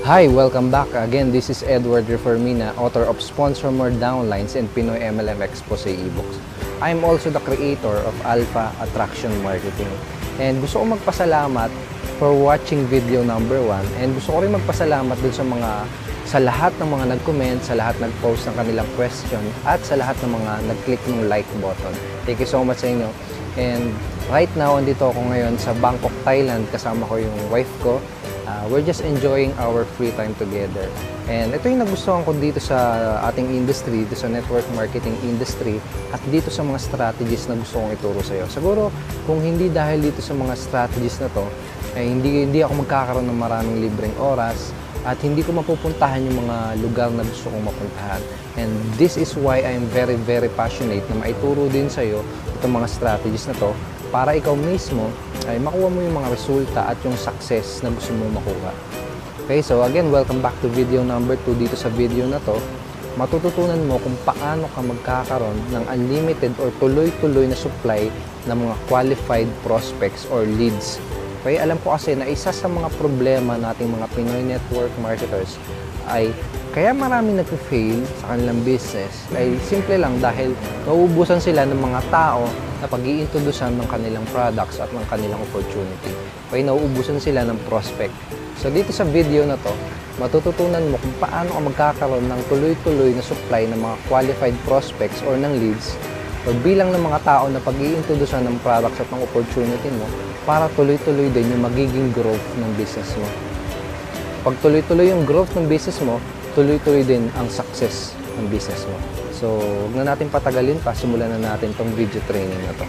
Hi! Welcome back. Again, this is Edward Reformina, author of Sponsor More Downlines and Pinoy MLM Expose eBooks. I'm also the creator of Alpha Attraction Marketing. And gusto ko magpasalamat for watching video number 1. And gusto ko rin magpasalamat dun sa lahat ng mga nag-comment, sa lahat nag-post ng kanilang question, at sa lahat ng mga nag-click ng like button. Thank you so much sa inyo. And right now, andito ako ngayon sa Bangkok, Thailand. Kasama ko yung wife ko. We're just enjoying our free time together. And ito yung nagustuhan ko dito sa ating industry, dito sa network marketing industry, at dito sa mga strategies na gusto kong ituro sa iyo. Siguro, kung hindi dahil dito sa mga strategies na to, ay hindi ako magkakaroon ng maraming libreng oras at hindi ko mapupuntahan yung mga lugar na gusto kong mapuntahan. And this is why I'm very, very passionate na maituro din sa iyo itong mga strategies na to para ikaw mismo ay makuha mo yung mga resulta at yung success na gusto mo makuha. Okay, so again, welcome back to video number 2. Dito sa video na to, matututunan mo kung paano ka magkakaroon ng unlimited or tuloy-tuloy na supply ng mga qualified prospects or leads. Okay, alam ko kasi na isa sa mga problema nating mga Pinoy network marketers ay kaya maraming nag-fail sa kanilang business ay simple lang dahil nauubusan sila ng mga tao na pag-iintrodusan ng kanilang products at ng kanilang opportunity. Kaya nauubusan sila ng prospect. So dito sa video na to, matututunan mo kung paano ka magkakaroon ng tuloy-tuloy na supply ng mga qualified prospects or ng leads o bilang ng mga tao na pag-iintrodusan ng products at ng opportunity mo para tuloy-tuloy din yung magiging growth ng business mo. Pag tuloy-tuloy yung growth ng business mo, tuloy-tuloy din ang success ng business mo. So, huwag na natin patagalin pa, simulan na natin tong video training na to.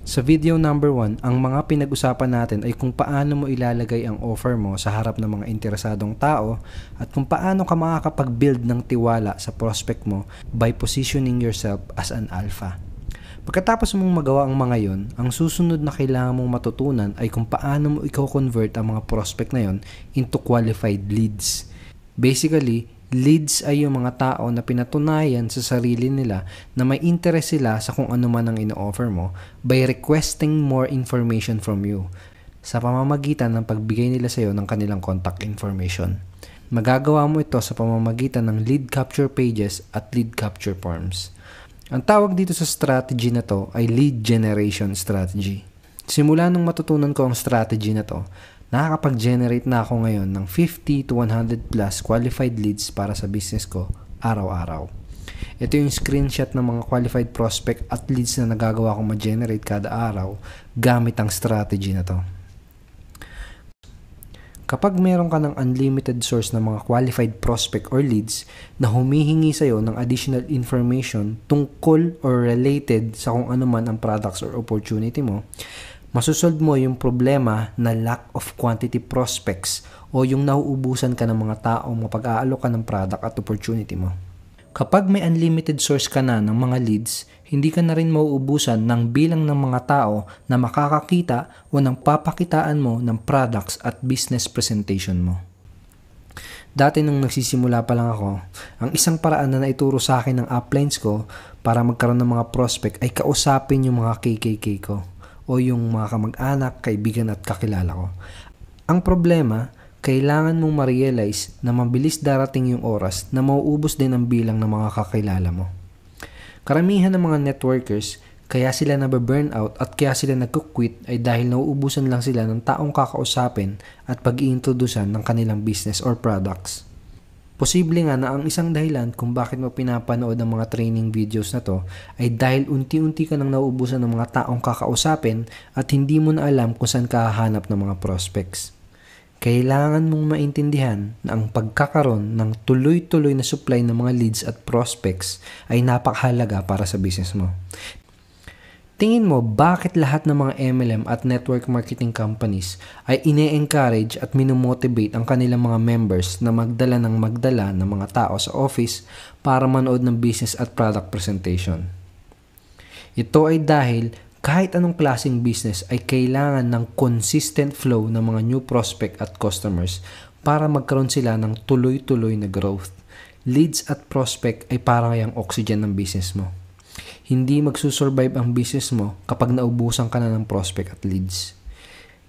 Sa video number 1, ang mga pinag-usapan natin ay kung paano mo ilalagay ang offer mo sa harap ng mga interesadong tao at kung paano ka makakapag-build ng tiwala sa prospect mo by positioning yourself as an alpha. Pagkatapos mong magawa ang mga yon, ang susunod na kailangan mong matutunan ay kung paano mo i-convert ang mga prospect na yon into qualified leads. Basically, leads ay yung mga tao na pinatunayan sa sarili nila na may interest sila sa kung ano man ang ino-offer mo by requesting more information from you sa pamamagitan ng pagbigay nila sa iyo ng kanilang contact information. Magagawa mo ito sa pamamagitan ng lead capture pages at lead capture forms. Ang tawag dito sa strategy na to ay lead generation strategy. Simula nung matutunan ko ang strategy na to, nakakapag-generate na ako ngayon ng 50 to 100 plus qualified leads para sa business ko araw-araw. Ito yung screenshot ng mga qualified prospect at leads na nagagawa kong ma-generate kada araw gamit ang strategy na to. Kapag meron ka ng unlimited source ng mga qualified prospect or leads na humihingi sa'yo ng additional information tungkol or related sa kung ano man ang products or opportunity mo, masusolve mo yung problema na lack of quantity prospects o yung nauubusan ka ng mga taong mapag-aalok ka ng product at opportunity mo. Kapag may unlimited source ka na ng mga leads, hindi ka na rin mauubusan ng bilang ng mga tao na makakakita o ng papakitaan mo ng products at business presentation mo. Dati nung nagsisimula pa lang ako, ang isang paraan na naituro sa akin ng uplines ko para magkaroon ng mga prospect ay kausapin yung mga KKK ko o yung mga kamag-anak, kaibigan at kakilala ko. Ang problema, kailangan mong ma-realize na mabilis darating yung oras na mauubos din ang bilang ng mga kakilala mo. Karamihan ng mga networkers, kaya sila nababurnout at kaya sila nagkukwit ay dahil nauubusan lang sila ng taong kakausapin at pag-iintrodusan ng kanilang business or products. Posible nga na ang isang dahilan kung bakit mo pinapanood ang mga training videos na to ay dahil unti-unti ka nang nauubusan ng mga taong kakausapin at hindi mo na alam kung saan ka hahanap ng mga prospects. Kailangan mong maintindihan na ang pagkakaroon ng tuloy-tuloy na supply ng mga leads at prospects ay napakahalaga para sa business mo. Tingin mo bakit lahat ng mga MLM at network marketing companies ay ine-encourage at minomotivate ang kanilang mga members na magdala ng mga tao sa office para manood ng business at product presentation? Ito ay dahil kahit anong klaseng business ay kailangan ng consistent flow ng mga new prospect at customers para magkaroon sila ng tuloy-tuloy na growth. Leads at prospect ay parang yung oxygen ng business mo. Hindi magsusurvive ang business mo kapag naubusan ka na ng prospect at leads.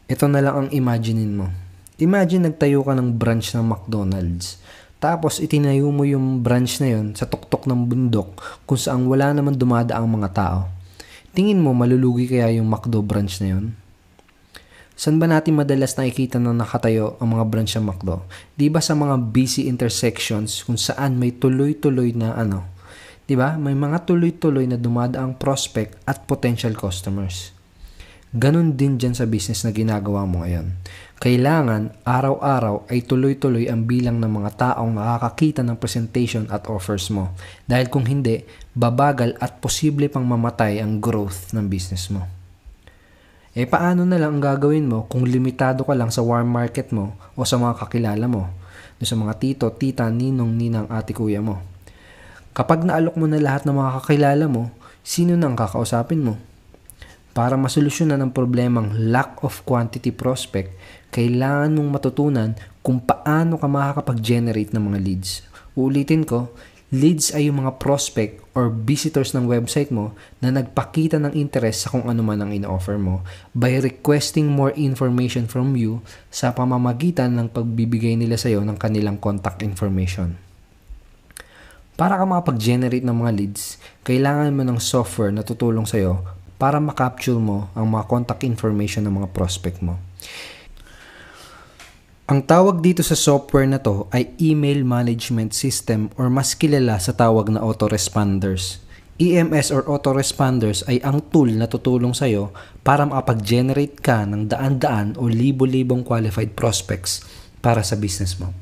Ito na lang ang imaginein mo. Imagine nagtayo ka ng branch ng McDonald's. Tapos itinayo mo yung branch na yun sa tuktok ng bundok kung saan wala naman dumadaang mga tao. Tingin mo malulugi kaya yung McDo branch na yun? Saan ba natin madalas nakikita na nakatayo ang mga branch ng McDo? Di ba sa mga busy intersections kung saan may tuloy-tuloy na di ba? May mga tuloy-tuloy na dumadaang prospect at potential customers. Ganon din dyan sa business na ginagawa mo ngayon. Kailangan araw-araw ay tuloy-tuloy ang bilang ng mga taong nakakakita ng presentation at offers mo. Dahil kung hindi, babagal at posible pang mamatay ang growth ng business mo. Paano na lang ang gagawin mo kung limitado ka lang sa warm market mo o sa mga kakilala mo, sa mga tito, tita, ninong, ninang, ate, kuya mo? Kapag naalok mo na lahat ng mga kakilala mo, sino nang kakausapin mo? Para masolusyonan ang problemang lack of quantity prospect, kailangan mong matutunan kung paano ka makakapag-generate ng mga leads. Uulitin ko, leads ay yung mga prospect or visitors ng website mo na nagpakita ng interest sa kung ano man ang in-offer mo by requesting more information from you sa pamamagitan ng pagbibigay nila sa iyo ng kanilang contact information. Para ka makapag-generate ng mga leads, kailangan mo ng software na tutulong sa iyo para makapture mo ang mga contact information ng mga prospect mo. Ang tawag dito sa software na to ay Email Management System or mas kilala sa tawag na autoresponders. EMS or autoresponders ay ang tool na tutulong sa iyo para makapag-generate ka ng daan-daan o libo-libong qualified prospects para sa business mo.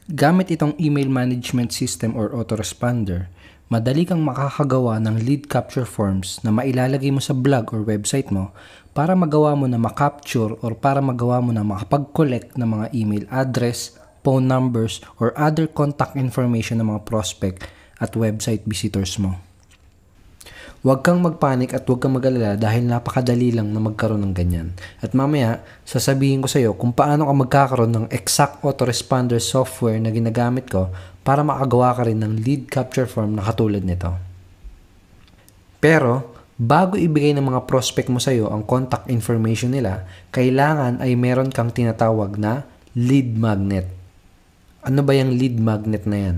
Gamit itong Email Management System or autoresponder, madali kang makakagawa ng lead capture forms na mailalagay mo sa blog or website mo para magawa mo na makapture or para magawa mo na makapag-collect ng mga email address, phone numbers, or other contact information ng mga prospect at website visitors mo. Huwag kang magpanik at huwag kang mag-alala dahil napakadali lang na magkaroon ng ganyan. At mamaya, sasabihin ko sa iyo kung paano ka magkakaroon ng exact autoresponder software na ginagamit ko para makagawa ka rin ng lead capture form na katulad nito. Pero, bago ibigay ng mga prospect mo sa iyo ang contact information nila, kailangan ay meron kang tinatawag na lead magnet. Ano ba yung lead magnet na yan?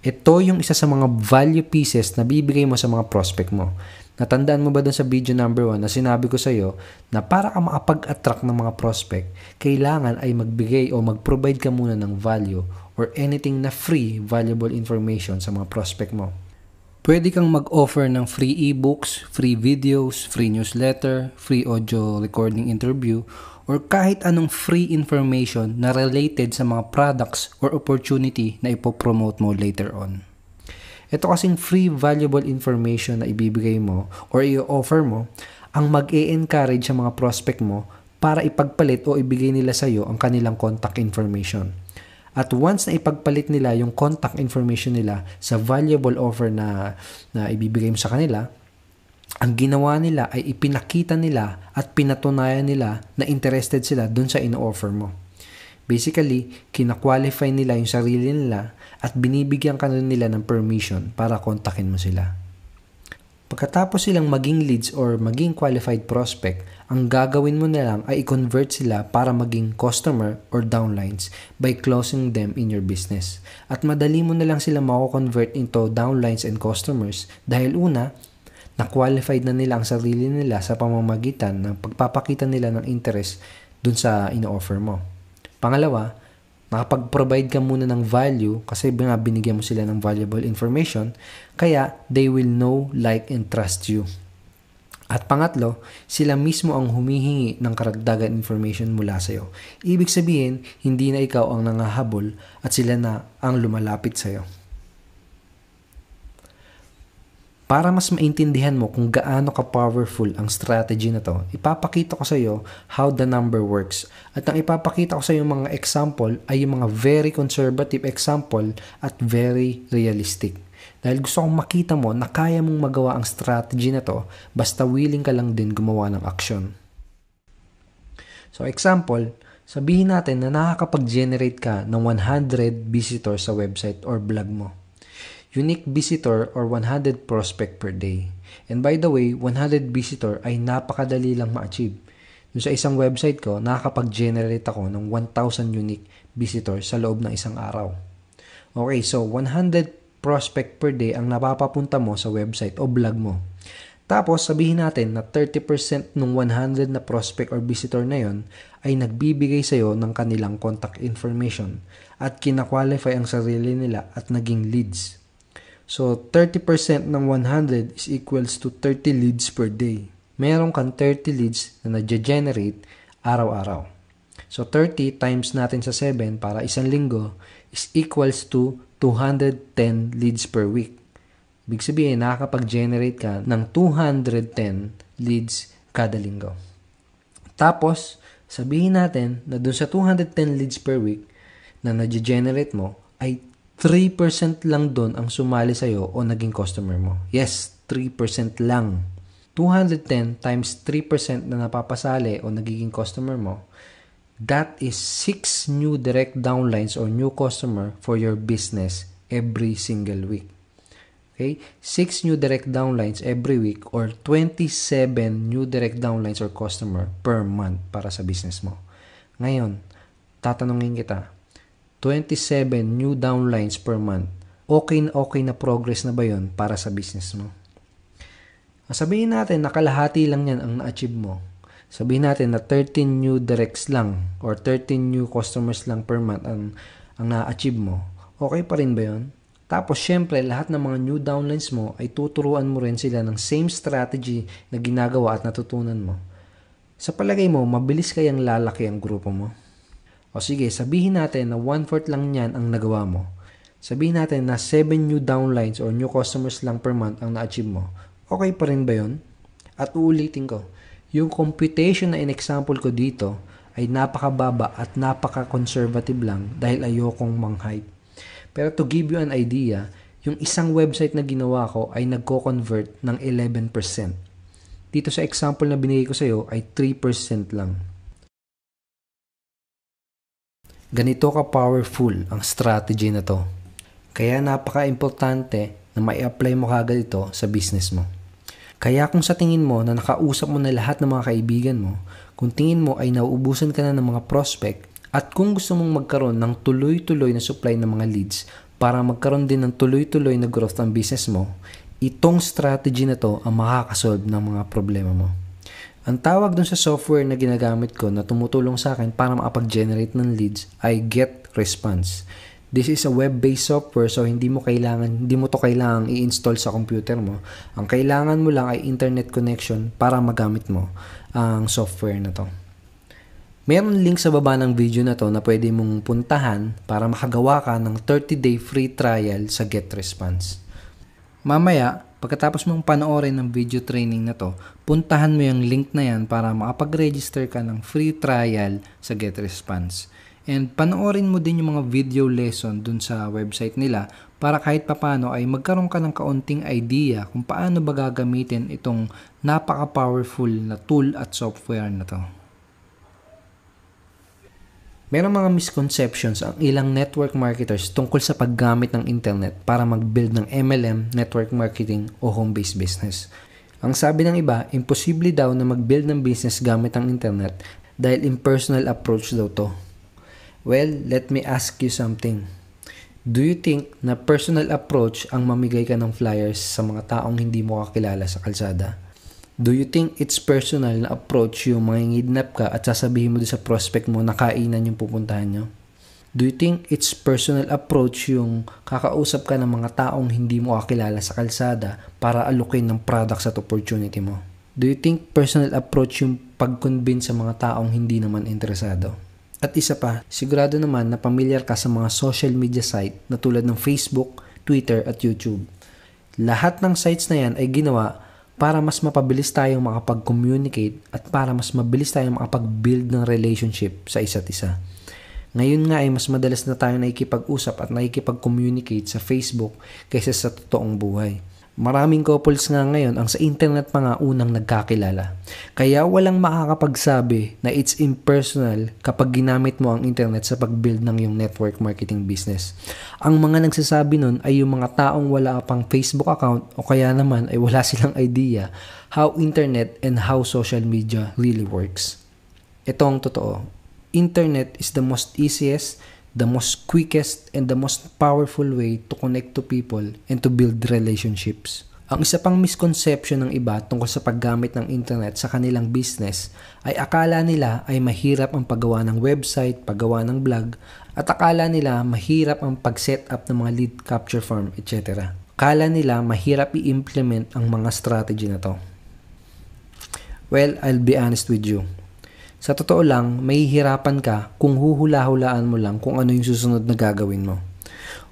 Ito yung isa sa mga value pieces na bibigay mo sa mga prospect mo. Natandaan mo ba dun sa video number 1 na sinabi ko sa iyo na para ka makapag-attract ng mga prospect, kailangan ay magbigay o mag-provide ka muna ng value or anything na free, valuable information sa mga prospect mo. Pwede kang mag-offer ng free ebooks, free videos, free newsletter, free audio recording interview, or kahit anong free information na related sa mga products or opportunity na ipopromote mo later on. Ito kasing free valuable information na ibibigay mo or i-offer mo ang mag-e-encourage sa mga prospect mo para ipagpalit o ibigay nila sa iyo ang kanilang contact information. At once na ipagpalit nila yung contact information nila sa valuable offer na ibibigay mo sa kanila, ang ginawa nila ay ipinakita nila at pinatunayan nila na interested sila dun sa ino-offer mo. Basically, kina-qualify nila yung sarili nila at binibigyan ka nila ng permission para kontakin mo sila. Pagkatapos silang maging leads or maging qualified prospect, ang gagawin mo na lang ay i-convert sila para maging customer or downlines by closing them in your business. At madali mo na lang sila mako-convert into downlines and customers dahil una, na-qualified na nila ang sarili nila sa pamamagitan ng pagpapakita nila ng interest dun sa ino-offer mo. Pangalawa, nakapag-provide ka muna ng value kasi binigyan mo sila ng valuable information, kaya they will know, like, and trust you. At pangatlo, sila mismo ang humihingi ng karagdagan information mula sa iyo. Ibig sabihin, hindi na ikaw ang nangahabol at sila na ang lumalapit sa iyo. Para mas maintindihan mo kung gaano ka-powerful ang strategy na to, ipapakita ko sa iyo how the number works. At ang ipapakita ko sa iyo mga example ay yung mga very conservative example at very realistic. Dahil gusto kong makita mo na kaya mong magawa ang strategy na to basta willing ka lang din gumawa ng action. So example, sabihin natin na nakakapag-generate ka ng 100 visitors sa website or blog mo. Unique visitor or 100 prospect per day. And by the way, 100 visitor ay napakadali lang ma-achieve. Yung sa isang website ko, nakakapag-generate ako ng 1,000 unique visitors sa loob ng isang araw. Okay, so 100 prospect per day ang napapapunta mo sa website o blog mo. Tapos, sabihin natin na 30% ng 100 na prospect or visitor na yon ay nagbibigay sa'yo ng kanilang contact information at kina-qualify ang sarili nila at naging leads. So, 30% ng 100 is equals to 30 leads per day. Meron kang 30 leads na nag-generate araw-araw. So, 30 times natin sa 7 para isang linggo is equals to 210 leads per week. Ibig sabihin, nakakapag-generate ka ng 210 leads kada linggo. Tapos, sabihin natin na dun sa 210 leads per week na na-generate mo, ay 3% lang dun ang sumali sa'yo o naging customer mo. Yes, 3% lang. 210 times 3% na napapasali o nagiging customer mo, that is 6 new direct downlines or new customer for your business every single week. Okay? 6 new direct downlines every week or 27 new direct downlines or customer per month para sa business mo. Ngayon, tatanungin kita, 27 new downlines per month, okay na progress na ba yun para sa business mo? Sabihin natin na kalahati lang yan ang na-achieve mo. Sabihin natin na 13 new directs lang or 13 new customers lang per month ang na-achieve mo. Okay pa rin ba yun? Tapos syempre, lahat ng mga new downlines mo ay tuturuan mo rin sila ng same strategy na ginagawa at natutunan mo. Sa palagay mo, mabilis kayang lalaki ang grupo mo? O sige, sabihin natin na 1/4 lang yan ang nagawa mo. Sabihin natin na 7 new downlines or new customers lang per month ang na-achieve mo. Okay pa rin ba yun? At uulitin ko, yung computation na in-example ko dito ay napakababa at napaka-conservative lang dahil ayokong mang-hype. Pero to give you an idea, yung isang website na ginawa ko ay nagko-convert ng 11%. Dito sa example na binigay ko sa iyo ay 3% lang. Ganito ka-powerful ang strategy na to. Kaya napaka-importante na mai-apply mo kagad ito sa business mo. Kaya kung sa tingin mo na nakausap mo na lahat ng mga kaibigan mo, kung tingin mo ay nauubusan ka na ng mga prospect, at kung gusto mong magkaroon ng tuloy-tuloy na supply ng mga leads para magkaroon din ng tuloy-tuloy na growth ng business mo, itong strategy na to ang makakasolve ng mga problema mo. Ang tawag dun sa software na ginagamit ko na tumutulong sa akin para makapag-generate ng leads ay GetResponse. This is a web-based software so hindi mo to kailangang i-install sa computer mo. Ang kailangan mo lang ay internet connection para magamit mo ang software na to. Meron link sa baba ng video na to na pwede mong puntahan para makagawa ka ng 30-day free trial sa GetResponse. Mamaya, pagkatapos mong panoorin ng video training na to, puntahan mo yung link na yan para makapag-register ka ng free trial sa GetResponse. And panoorin mo din yung mga video lesson dun sa website nila para kahit papano ay magkaroon ka ng kaunting idea kung paano ba gagamitin itong napaka-powerful na tool at software na to. Merong mga misconceptions ang ilang network marketers tungkol sa paggamit ng internet para mag-build ng MLM, network marketing o home-based business. Ang sabi ng iba, imposible daw na mag-build ng business gamit ang internet dahil impersonal approach daw to. Well, let me ask you something. Do you think na personal approach ang mamigay ka ng flyers sa mga taong hindi mo kakilala sa kalsada? Do you think it's personal na approach yung mangingidnap ka at sasabihin mo din sa prospect mo na kainan yung pupuntahan nyo? Do you think it's personal approach yung kakausap ka ng mga taong hindi mo kakilala sa kalsada para alukin ng products at opportunity mo? Do you think personal approach yung pag-convince sa mga taong hindi naman interesado? At isa pa, sigurado naman na pamilyar ka sa mga social media site na tulad ng Facebook, Twitter at YouTube. Lahat ng sites na yan ay ginawa para mas mapabilis tayong makapag-communicate at para mas mabilis tayong makapag-build ng relationship sa isa't isa. Ngayon nga ay mas madalas na tayong nakikipag-usap at nakikipag-communicate sa Facebook kaysa sa totoong buhay. Maraming couples nga ngayon ang sa internet pa nga unang nagkakilala. Kaya walang makakapagsabi na it's impersonal kapag ginamit mo ang internet sa pag-build ng iyong network marketing business. Ang mga nagsasabi nun ay yung mga taong wala pang Facebook account o kaya naman ay wala silang idea how internet and how social media really works. Ito ang totoo. Internet is the most easiest, the most quickest, and the most powerful way to connect to people and to build relationships. Ang isa pang misconception ng iba tungkol sa paggamit ng internet sa kanilang business ay akala nila ay mahirap ang paggawa ng website, paggawa ng blog, at akala nila mahirap ang pag-set up ng mga lead capture form, etc. Akala nila mahirap i-implement ang mga strategy na to. Well, I'll be honest with you. Sa totoo lang, mahihirapan ka kung huhula-hulaan mo lang kung ano yung susunod na gagawin mo.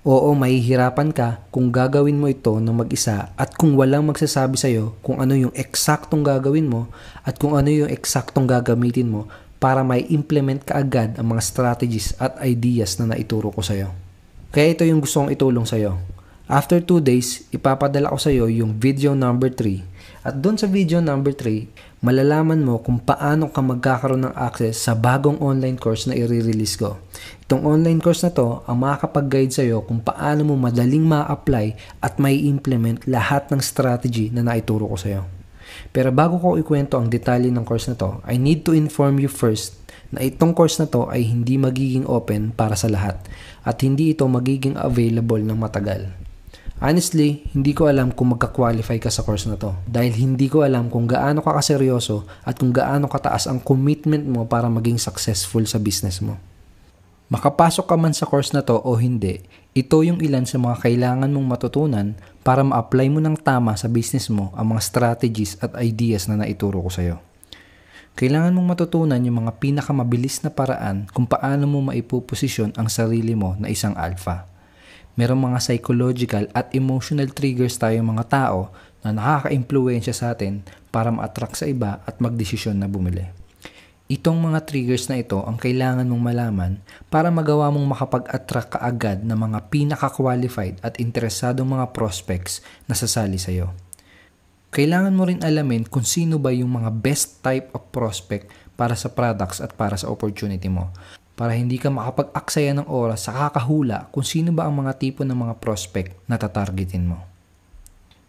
Oo, mahihirapan ka kung gagawin mo ito ng mag-isa at kung walang magsasabi sa'yo kung ano yung eksaktong gagawin mo at kung ano yung eksaktong gagamitin mo para may implement ka agad ang mga strategies at ideas na naituro ko sa'yo. Kaya ito yung gusto kong itulong sa'yo. After 2 days, ipapadala ko sa'yo yung video number 3. At doon sa video number 3, malalaman mo kung paano ka magkakaroon ng access sa bagong online course na i-release ko. Itong online course na to ang makakapag-guide sa'yo kung paano mo madaling ma-apply at may implement lahat ng strategy na naituro ko sa'yo. Pero bago ko ikwento ang detalye ng course na to, I need to inform you first na itong course na to ay hindi magiging open para sa lahat at hindi ito magiging available ng matagal. Honestly, hindi ko alam kung magka-qualify ka sa course na to dahil hindi ko alam kung gaano ka kaseryoso at kung gaano kataas ang commitment mo para maging successful sa business mo. Makapasok ka man sa course na to o hindi, ito yung ilan sa mga kailangan mong matutunan para ma-apply mo ng tama sa business mo ang mga strategies at ideas na naituro ko sa'yo. Kailangan mong matutunan yung mga pinakamabilis na paraan kung paano mo maipoposisyon ang sarili mo na isang alpha. Merong mga psychological at emotional triggers tayo mga tao na nakaka-impluwensya sa atin para ma-attract sa iba at magdesisyon na bumili. Itong mga triggers na ito ang kailangan mong malaman para magawa mong makapag-attract ka agad ng mga pinaka-qualified at interesadong mga prospects na sasali sa'yo. Kailangan mo rin alamin kung sino ba yung mga best type of prospect para sa products at para sa opportunity mo. Para hindi ka makapag-aksaya ng oras sa kakahula kung sino ba ang mga tipo ng mga prospect na tatargetin mo.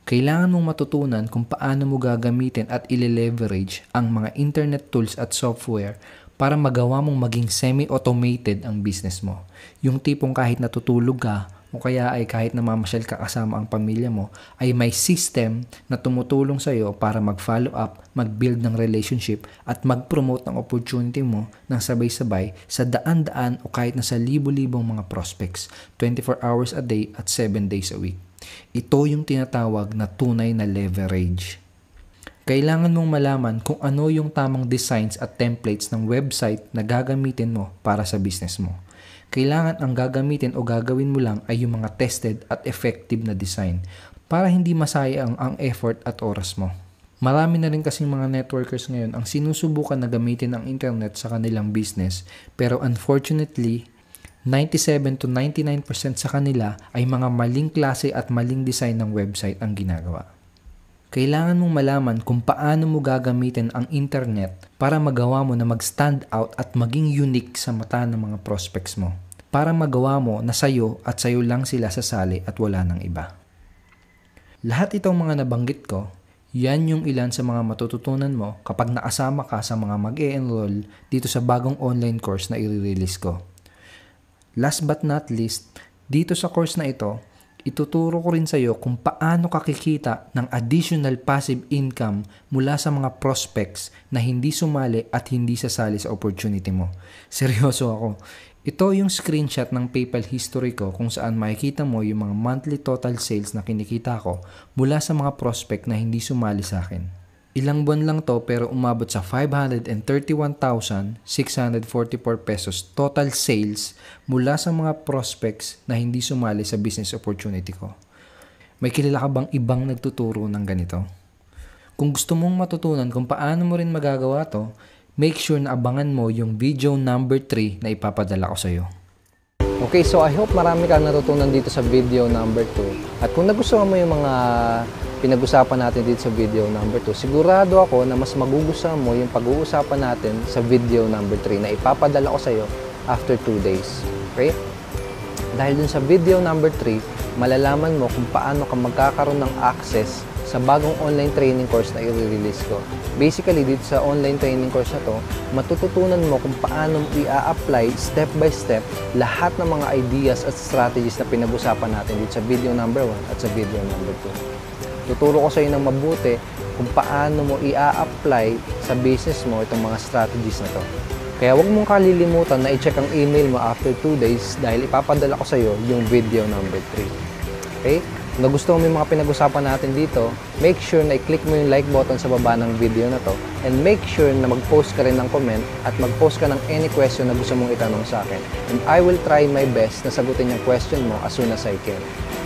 Kailangan mong matutunan kung paano mo gagamitin at ile-leverage ang mga internet tools at software para magawa mong maging semi-automated ang business mo. Yung tipong kahit natutulog ka o kaya ay kahit namamasyal ka kasama ang pamilya mo, ay may system na tumutulong sa iyo para mag-follow up, mag-build ng relationship at mag-promote ng opportunity mo ng sabay-sabay sa daan-daan o kahit na sa libo-libong mga prospects, 24 hours a day at 7 days a week. Ito yung tinatawag na tunay na leverage. Kailangan mong malaman kung ano yung tamang designs at templates ng website na gagamitin mo para sa business mo. Kailangan ang gagamitin o gagawin mo lang ay yung mga tested at effective na design para hindi masayang ang effort at oras mo. Marami na rin kasing mga networkers ngayon ang sinusubukan na gamitin ang internet sa kanilang business pero unfortunately, 97 to 99% sa kanila ay mga maling klase at maling design ng website ang ginagawa. Kailangan mong malaman kung paano mo gagamitin ang internet para magawa mo na mag-stand out at maging unique sa mata ng mga prospects mo. Para magawa mo na sayo at sayo lang sila sasali at wala ng iba. Lahat itong mga nabanggit ko, yan yung ilan sa mga matututunan mo kapag nakasama ka sa mga mag-e-enroll dito sa bagong online course na i-release ko. Last but not least, dito sa course na ito, ituturo ko rin sa iyo kung paano ka kikita ng additional passive income mula sa mga prospects na hindi sumali at hindi sasali sa opportunity mo. Seryoso ako. Ito yung screenshot ng PayPal history ko kung saan makikita mo yung mga monthly total sales na kinikita ko mula sa mga prospect na hindi sumali sa akin. Ilang buwan lang to pero umabot sa 531,644 pesos total sales mula sa mga prospects na hindi sumali sa business opportunity ko. May kilala ka bang ibang nagtuturo ng ganito? Kung gusto mong matutunan kung paano mo rin magagawa to, make sure na abangan mo yung video number 3 na ipapadala ko sa iyo. Okay, so I hope marami kang natutunan dito sa video number 2. At kung nagustuhan mo yung mga pinag-usapan natin dito sa video number 2, sigurado ako na mas magugustuhan mo yung pag-uusapan natin sa video number 3 na ipapadala ko sa iyo after 2 days. Okay? Dahil dun sa video number 3, malalaman mo kung paano ka magkakaroon ng access sa bagong online training course na i-release ko. Basically, dito sa online training course na to, matututunan mo kung paano i-apply step by step lahat ng mga ideas at strategies na pinag-usapan natin dito sa video number 1 at sa video number 2. Tuturo ko sa iyo ng mabuti kung paano mo i-apply sa business mo itong mga strategies na to. Kaya huwag mong kalilimutan na i-check ang email mo after 2 days dahil ipapadala ko sa iyo yung video number 3. Okay? Kung nagustuhan mo yung mga pinag-usapan natin dito, make sure na i-click mo yung like button sa baba ng video na to and make sure na mag-post ka rin ng comment at mag-post ka ng any question na gusto mong itanong sa akin. And I will try my best na sagutin yung question mo as soon as I can.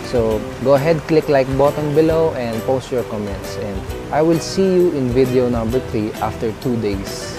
So, go ahead, click like button below and post your comments. And I will see you in video number 3 after 2 days.